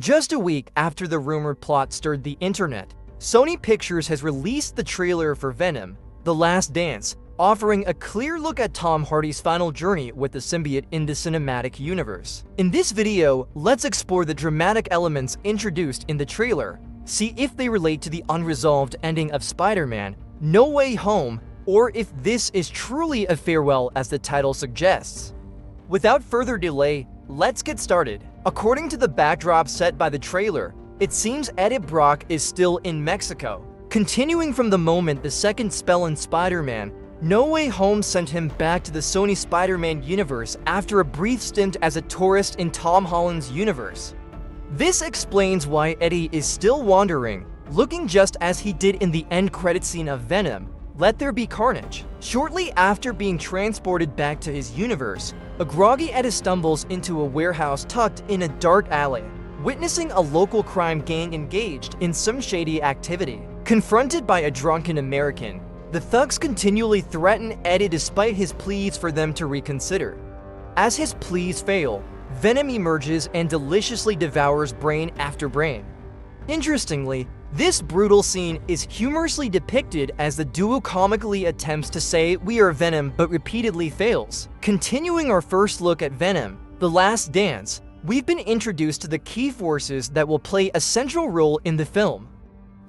Just a week after the rumored plot stirred the internet, Sony Pictures has released the trailer for Venom: The Last Dance, offering a clear look at Tom Hardy's final journey with the symbiote in the cinematic universe. In this video, let's explore the dramatic elements introduced in the trailer, see if they relate to the unresolved ending of Spider-Man: No Way Home, or if this is truly a farewell as the title suggests. Without further delay, let's get started. According to the backdrop set by the trailer, it seems Eddie Brock is still in Mexico. Continuing from the moment the second spell in Spider-Man, No Way Home sent him back to the Sony Spider-Man universe after a brief stint as a tourist in Tom Holland's universe. This explains why Eddie is still wandering, looking just as he did in the end credit scene of Venom: Let There Be Carnage. Shortly after being transported back to his universe, a groggy Eddie stumbles into a warehouse tucked in a dark alley, witnessing a local crime gang engaged in some shady activity. Confronted by a drunken American, the thugs continually threaten Eddie despite his pleas for them to reconsider. As his pleas fail, Venom emerges and deliciously devours brain after brain. Interestingly, this brutal scene is humorously depicted as the duo comically attempts to say "We are Venom" but repeatedly fails. Continuing our first look at Venom: The Last Dance, we've been introduced to the key forces that will play a central role in the film.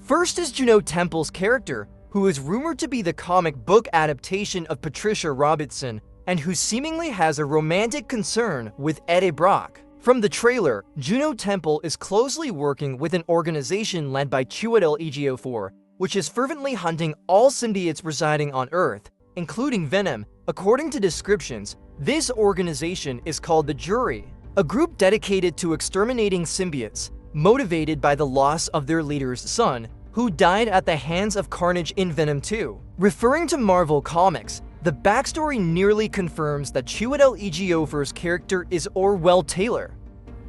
First is Juno Temple's character, who is rumored to be the comic book adaptation of Patricia Robertson, and who seemingly has a romantic concern with Eddie Brock. From the trailer, Juno Temple is closely working with an organization led by Chiwetel Ejiofor, which is fervently hunting all symbiotes residing on Earth, including Venom. According to descriptions, this organization is called the Jury, a group dedicated to exterminating symbiotes, motivated by the loss of their leader's son, who died at the hands of Carnage in Venom 2. Referring to Marvel Comics, the backstory nearly confirms that Chiwetel Ejiofor's character is Orwell Taylor.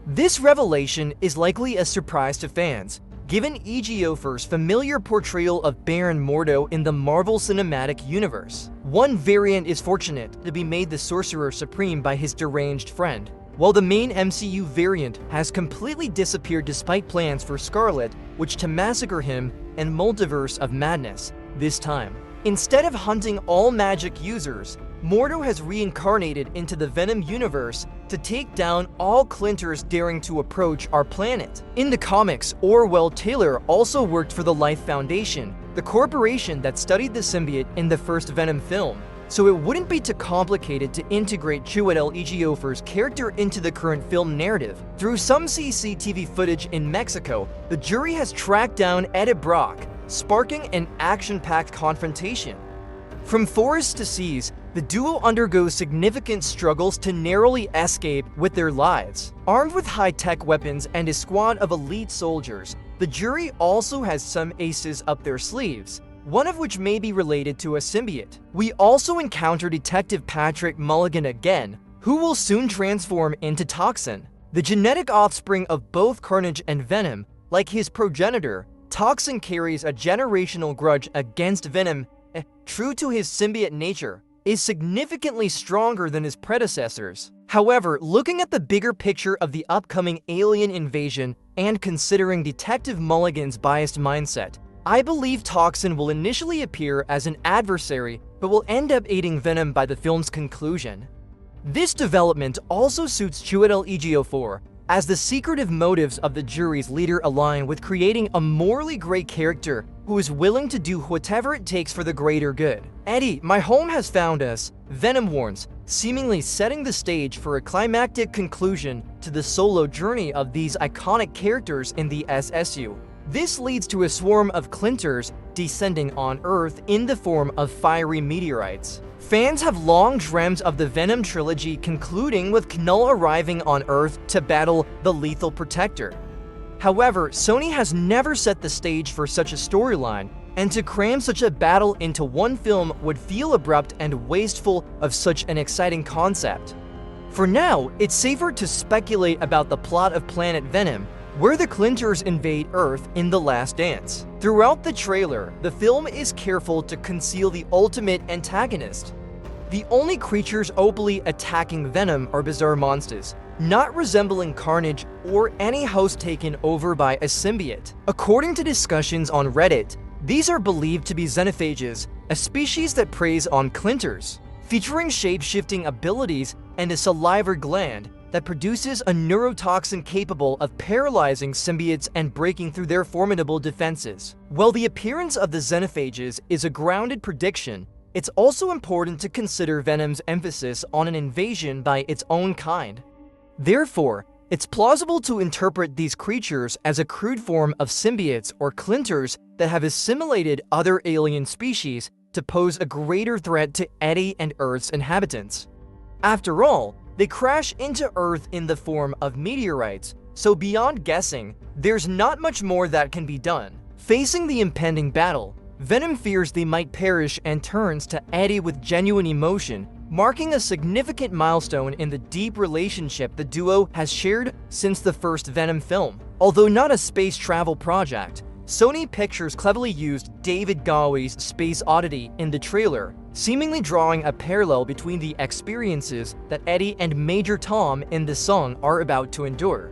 This revelation is likely a surprise to fans, given Ejiofor's familiar portrayal of Baron Mordo in the Marvel Cinematic Universe. One variant is fortunate to be made the Sorcerer Supreme by his deranged friend, while the main MCU variant has completely disappeared despite plans for Scarlet Witch to massacre him and Multiverse of Madness this time. Instead of hunting all magic users, Mordo has reincarnated into the Venom universe to take down all Clinters daring to approach our planet. In the comics, Orwell Taylor also worked for the Life Foundation, the corporation that studied the symbiote in the first Venom film, so it wouldn't be too complicated to integrate Chiwetel Ejiofor's character into the current film narrative. Through some CCTV footage in Mexico, the Jury has tracked down Eddie Brock, sparking an action-packed confrontation. From forests to seas, the duo undergoes significant struggles to narrowly escape with their lives. Armed with high-tech weapons and a squad of elite soldiers, the Jury also has some aces up their sleeves, one of which may be related to a symbiote. We also encounter Detective Patrick Mulligan again, who will soon transform into Toxin, the genetic offspring of both Carnage and Venom. Like his progenitor, Toxin carries a generational grudge against Venom. True to his symbiote nature, is significantly stronger than his predecessors. However, looking at the bigger picture of the upcoming alien invasion and considering Detective Mulligan's biased mindset, I believe Toxin will initially appear as an adversary, but will end up aiding Venom by the film's conclusion. This development also suits Chiwetel Ejiofor, as the secretive motives of the Jury's leader align with creating a morally great character who is willing to do whatever it takes for the greater good. "Eddie, my home has found us," Venom warns, seemingly setting the stage for a climactic conclusion to the solo journey of these iconic characters in the SSU. This leads to a swarm of Clinters descending on Earth in the form of fiery meteorites. Fans have long dreamt of the Venom trilogy concluding with Knull arriving on Earth to battle the Lethal Protector. However, Sony has never set the stage for such a storyline, and to cram such a battle into one film would feel abrupt and wasteful of such an exciting concept. For now, it's safer to speculate about the plot of Planet Venom, where the Clinters invade Earth in The Last Dance. Throughout the trailer, the film is careful to conceal the ultimate antagonist. The only creatures openly attacking Venom are bizarre monsters, not resembling Carnage or any host taken over by a symbiote. According to discussions on Reddit, these are believed to be xenophages, a species that preys on clinters, featuring shape-shifting abilities and a salivary gland that produces a neurotoxin capable of paralyzing symbiotes and breaking through their formidable defenses. While the appearance of the xenophages is a grounded prediction, it's also important to consider Venom's emphasis on an invasion by its own kind. Therefore, it's plausible to interpret these creatures as a crude form of symbiotes or clinters that have assimilated other alien species to pose a greater threat to Eddie and Earth's inhabitants. After all, they crash into Earth in the form of meteorites, so beyond guessing, there's not much more that can be done. Facing the impending battle, Venom fears they might perish and turns to Eddie with genuine emotion, marking a significant milestone in the deep relationship the duo has shared since the first Venom film. Although not a space travel project, Sony Pictures cleverly used David Gowie's Space Oddity in the trailer, seemingly drawing a parallel between the experiences that Eddie and Major Tom in the song are about to endure.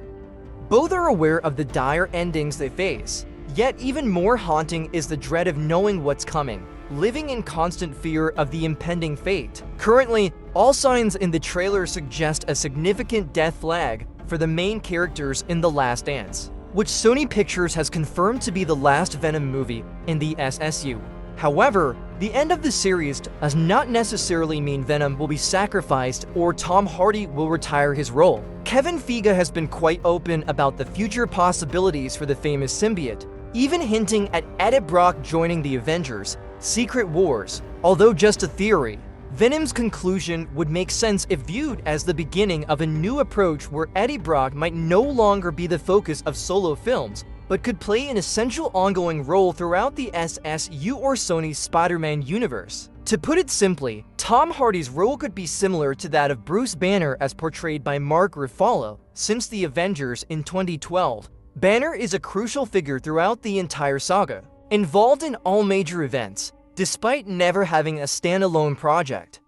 Both are aware of the dire endings they face, yet even more haunting is the dread of knowing what's coming, living in constant fear of the impending fate. Currently, all signs in the trailer suggest a significant death flag for the main characters in The Last Dance, which Sony Pictures has confirmed to be the last Venom movie in the SSU. However, the end of the series does not necessarily mean Venom will be sacrificed or Tom Hardy will retire his role. Kevin Feige has been quite open about the future possibilities for the famous symbiote, even hinting at Eddie Brock joining the Avengers, Secret Wars. Although just a theory, Venom's conclusion would make sense if viewed as the beginning of a new approach where Eddie Brock might no longer be the focus of solo films, but could play an essential ongoing role throughout the SSU or Sony's Spider-Man universe. To put it simply, Tom Hardy's role could be similar to that of Bruce Banner as portrayed by Mark Ruffalo. Since the Avengers in 2012, Banner is a crucial figure throughout the entire saga, involved in all major events, despite never having a standalone project.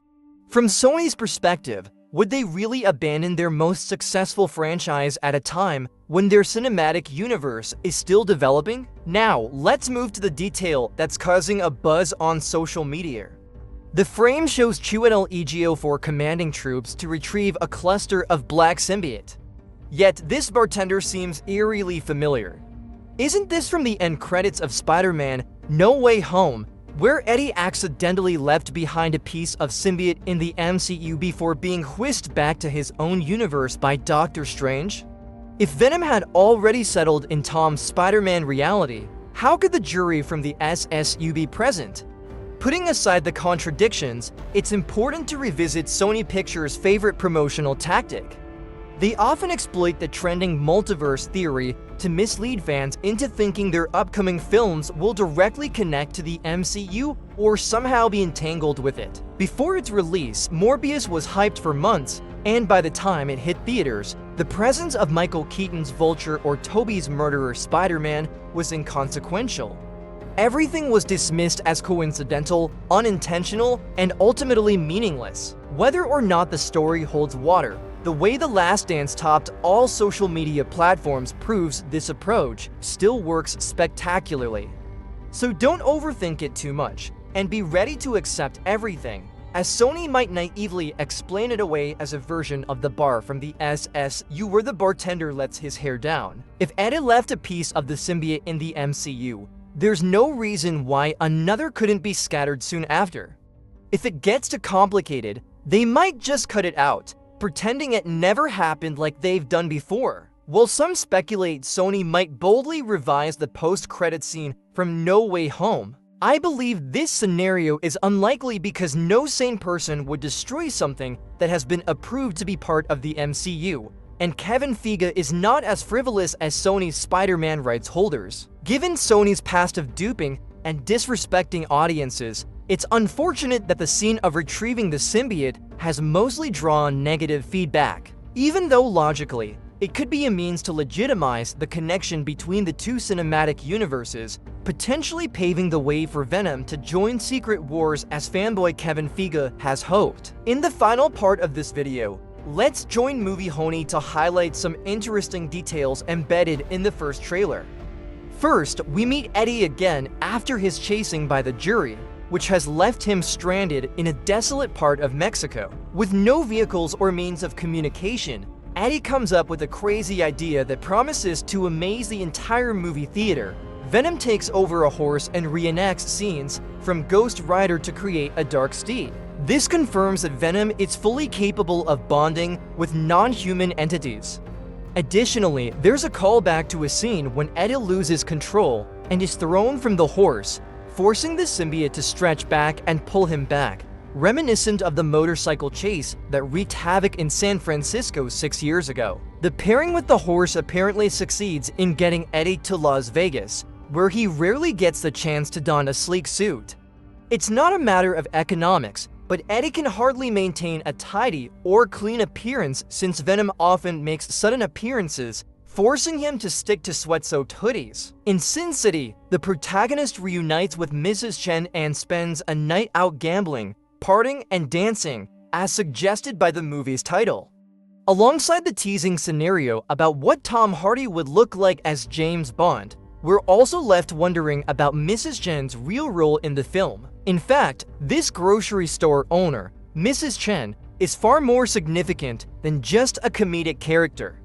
From Sony's perspective, would they really abandon their most successful franchise at a time when their cinematic universe is still developing? Now, let's move to the detail that's causing a buzz on social media. The frame shows Chiwetel Ejiofor commanding troops to retrieve a cluster of black symbiote. Yet this bartender seems eerily familiar. Isn't this from the end credits of Spider-Man No Way Home, where Eddie accidentally left behind a piece of symbiote in the MCU before being whisked back to his own universe by Doctor Strange? If Venom had already settled in Tom's Spider-Man reality, how could the jury from the SSU be present? Putting aside the contradictions, it's important to revisit Sony Pictures' favorite promotional tactic. They often exploit the trending multiverse theory to mislead fans into thinking their upcoming films will directly connect to the MCU or somehow be entangled with it. Before its release, Morbius was hyped for months, and by the time it hit theaters, the presence of Michael Keaton's Vulture or Tobey's murderer Spider-Man was inconsequential. Everything was dismissed as coincidental, unintentional, and ultimately meaningless. Whether or not the story holds water, the way The Last Dance topped all social media platforms proves this approach still works spectacularly. So don't overthink it too much, and be ready to accept everything, as Sony might naively explain it away as a version of the bar from the SSU where the bartender lets his hair down. If Eddie left a piece of the symbiote in the MCU, there's no reason why another couldn't be scattered soon after. If it gets too complicated, they might just cut it out, pretending it never happened like they've done before. While some speculate Sony might boldly revise the post-credit scene from No Way Home, I believe this scenario is unlikely because no sane person would destroy something that has been approved to be part of the MCU, and Kevin Feige is not as frivolous as Sony's Spider-Man rights holders. Given Sony's past of duping and disrespecting audiences, it's unfortunate that the scene of retrieving the symbiote has mostly drawn negative feedback. Even though logically, it could be a means to legitimize the connection between the two cinematic universes, potentially paving the way for Venom to join Secret Wars as fanboy Kevin Feige has hoped. In the final part of this video, let's join Movie Honey to highlight some interesting details embedded in the first trailer. First, we meet Eddie again after his chasing by the jury, which has left him stranded in a desolate part of Mexico. With no vehicles or means of communication, Eddie comes up with a crazy idea that promises to amaze the entire movie theater. Venom takes over a horse and reenacts scenes from Ghost Rider to create a dark steed. This confirms that Venom is fully capable of bonding with non-human entities. Additionally, there's a callback to a scene when Eddie loses control and is thrown from the horse, forcing the symbiote to stretch back and pull him back, reminiscent of the motorcycle chase that wreaked havoc in San Francisco 6 years ago. The pairing with the horse apparently succeeds in getting Eddie to Las Vegas, where he rarely gets the chance to don a sleek suit. It's not a matter of economics, but Eddie can hardly maintain a tidy or clean appearance since Venom often makes sudden appearances, forcing him to stick to sweat-soaked hoodies. In Sin City, the protagonist reunites with Mrs. Chen and spends a night out gambling, partying, and dancing, as suggested by the movie's title. Alongside the teasing scenario about what Tom Hardy would look like as James Bond, we're also left wondering about Mrs. Chen's real role in the film. In fact, this grocery store owner, Mrs. Chen, is far more significant than just a comedic character.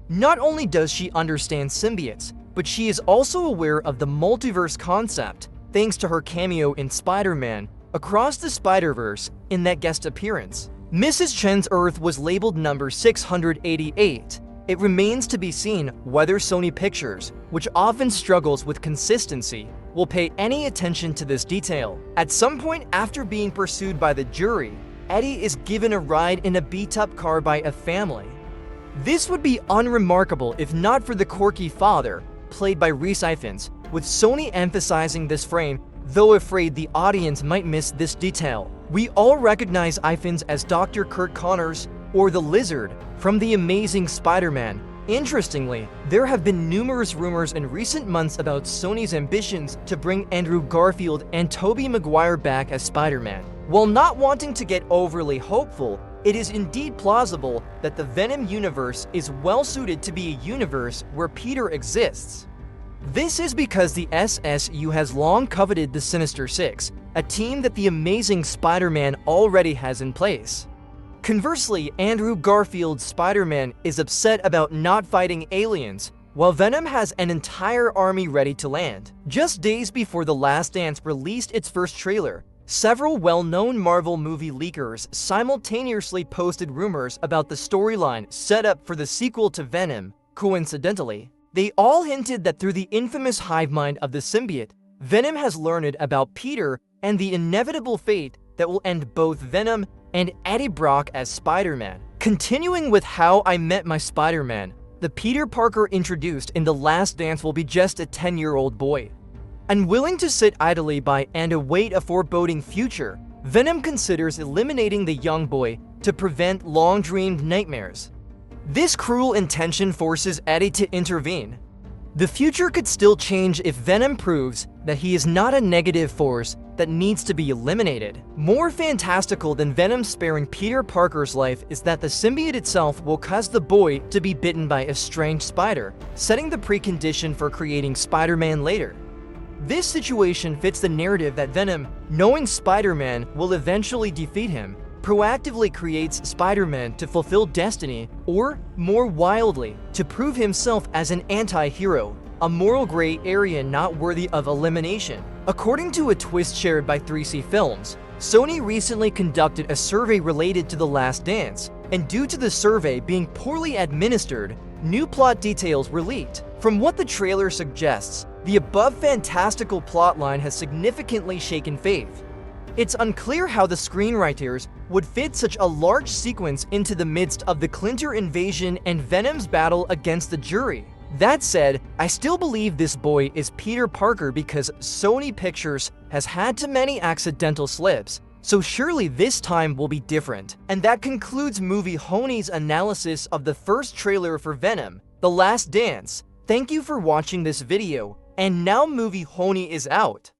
Not only does she understand symbiotes, but she is also aware of the multiverse concept, thanks to her cameo in Spider-Man Across the Spider-Verse in that guest appearance. Mrs. Chen's Earth was labeled number 688. It remains to be seen whether Sony Pictures, which often struggles with consistency, will pay any attention to this detail. At some point after being pursued by the jury, Eddie is given a ride in a beat-up car by a family. This would be unremarkable if not for the quirky father, played by Rhys Ifans, with Sony emphasizing this frame, though afraid the audience might miss this detail. We all recognize Ifans as Dr. Curt Connors, or the Lizard, from The Amazing Spider-Man. Interestingly, there have been numerous rumors in recent months about Sony's ambitions to bring Andrew Garfield and Tobey Maguire back as Spider-Man. While not wanting to get overly hopeful, it is indeed plausible that the Venom universe is well suited to be a universe where Peter exists. This is because the SSU has long coveted the Sinister Six, a team that the Amazing Spider-Man already has in place. Conversely, Andrew Garfield's Spider-Man is upset about not fighting aliens, while Venom has an entire army ready to land. Just days before The Last Dance released its first trailer, several well-known Marvel movie leakers simultaneously posted rumors about the storyline set up for the sequel to Venom. Coincidentally, they all hinted that through the infamous hive mind of the symbiote, Venom has learned about Peter and the inevitable fate that will end both Venom and Eddie Brock as Spider-Man. Continuing with How I Met My Spider-Man, the Peter Parker introduced in The Last Dance will be just a 10-year-old boy. Unwilling to sit idly by and await a foreboding future, Venom considers eliminating the young boy to prevent long-dreamed nightmares. This cruel intention forces Eddie to intervene. The future could still change if Venom proves that he is not a negative force that needs to be eliminated. More fantastical than Venom sparing Peter Parker's life is that the symbiote itself will cause the boy to be bitten by a strange spider, setting the precondition for creating Spider-Man later. This situation fits the narrative that Venom, knowing Spider-Man will eventually defeat him, proactively creates Spider-Man to fulfill destiny, or, more wildly, to prove himself as an anti-hero, a moral gray area not worthy of elimination. According to a twist shared by 3C Films, Sony recently conducted a survey related to The Last Dance, and due to the survey being poorly administered, new plot details were leaked. From what the trailer suggests, the above fantastical plotline has significantly shaken faith. It's unclear how the screenwriters would fit such a large sequence into the midst of the Clinter invasion and Venom's battle against the jury. That said, I still believe this boy is Peter Parker because Sony Pictures has had too many accidental slips, so surely this time will be different. And that concludes Movie Honey's analysis of the first trailer for Venom, The Last Dance. Thank you for watching this video, and now Movie Honey is out.